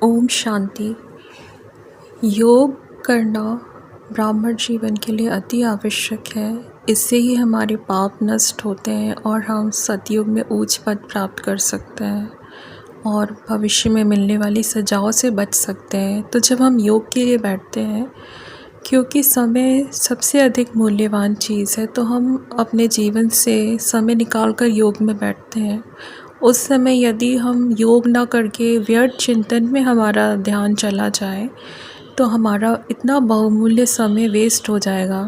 ओम शांति। योग करना ब्राह्मण जीवन के लिए अति आवश्यक है। इससे ही हमारे पाप नष्ट होते हैं और हम सतयुग में ऊंच पद प्राप्त कर सकते हैं और भविष्य में मिलने वाली सजाओं से बच सकते हैं। तो जब हम योग के लिए बैठते हैं, क्योंकि समय सबसे अधिक मूल्यवान चीज़ है, तो हम अपने जीवन से समय निकाल कर योग में बैठते हैं। उस समय यदि हम योग ना करके व्यर्थ चिंतन में हमारा ध्यान चला जाए, तो हमारा इतना बहुमूल्य समय वेस्ट हो जाएगा,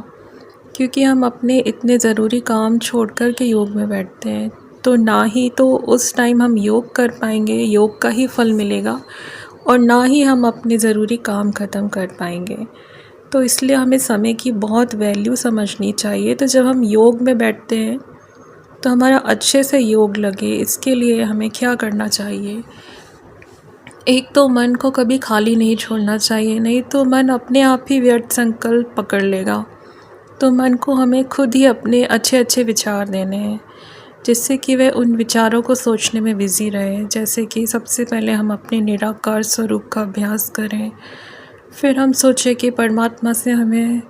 क्योंकि हम अपने इतने ज़रूरी काम छोड़ कर के योग में बैठते हैं। तो ना ही तो उस टाइम हम योग कर पाएंगे, योग का ही फल मिलेगा, और ना ही हम अपने ज़रूरी काम ख़त्म कर पाएंगे। तो इसलिए हमें समय की बहुत वैल्यू समझनी चाहिए। तो जब हम योग में बैठते हैं तो हमारा अच्छे से योग लगे, इसके लिए हमें क्या करना चाहिए? एक तो मन को कभी खाली नहीं छोड़ना चाहिए, नहीं तो मन अपने आप ही व्यर्थ संकल्प पकड़ लेगा। तो मन को हमें खुद ही अपने अच्छे अच्छे विचार देने हैं, जिससे कि वह उन विचारों को सोचने में बिज़ी रहे। जैसे कि सबसे पहले हम अपने निराकार स्वरूप का अभ्यास करें, फिर हम सोचें कि परमात्मा से हमें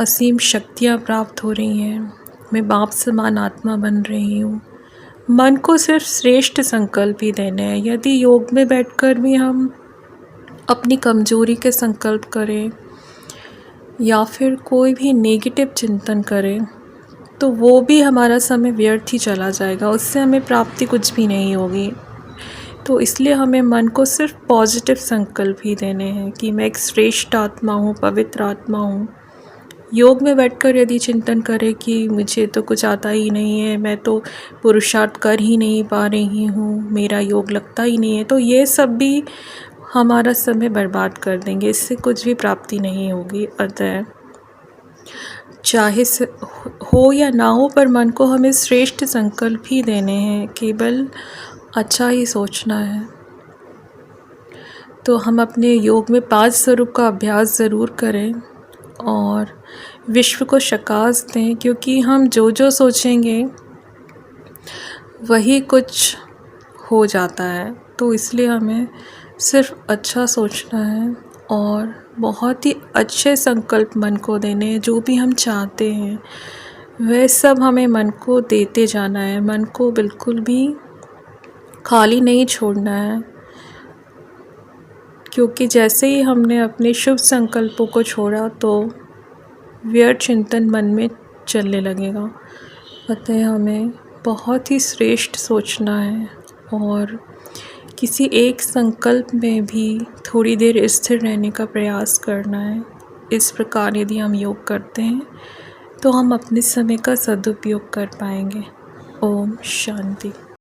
असीम शक्तियाँ प्राप्त हो रही हैं, मैं बाप समान आत्मा बन रही हूँ। मन को सिर्फ श्रेष्ठ संकल्प ही देने हैं। यदि योग में बैठकर भी हम अपनी कमजोरी के संकल्प करें या फिर कोई भी नेगेटिव चिंतन करें, तो वो भी हमारा समय व्यर्थ ही चला जाएगा, उससे हमें प्राप्ति कुछ भी नहीं होगी। तो इसलिए हमें मन को सिर्फ पॉजिटिव संकल्प ही देने हैं कि मैं एक श्रेष्ठ आत्मा हूँ, पवित्र आत्मा हूँ। योग में बैठकर यदि चिंतन करें कि मुझे तो कुछ आता ही नहीं है, मैं तो पुरुषार्थ कर ही नहीं पा रही हूँ, मेरा योग लगता ही नहीं है, तो ये सब भी हमारा समय बर्बाद कर देंगे, इससे कुछ भी प्राप्ति नहीं होगी। अतः चाहे हो या ना हो, पर मन को हमें श्रेष्ठ संकल्प ही देने हैं, केवल अच्छा ही सोचना है। तो हम अपने योग में 5 स्वरूप का अभ्यास ज़रूर करें और विश्व को शकास दें, क्योंकि हम जो जो सोचेंगे वही कुछ हो जाता है। तो इसलिए हमें सिर्फ अच्छा सोचना है और बहुत ही अच्छे संकल्प मन को देने हैं। जो भी हम चाहते हैं वह सब हमें मन को देते जाना है, मन को बिल्कुल भी खाली नहीं छोड़ना है, क्योंकि जैसे ही हमने अपने शुभ संकल्पों को छोड़ा तो व्यर्थ चिंतन मन में चलने लगेगा। अतः हमें बहुत ही श्रेष्ठ सोचना है और किसी एक संकल्प में भी थोड़ी देर स्थिर रहने का प्रयास करना है। इस प्रकार यदि हम योग करते हैं तो हम अपने समय का सदुपयोग कर पाएंगे। ओम शांति।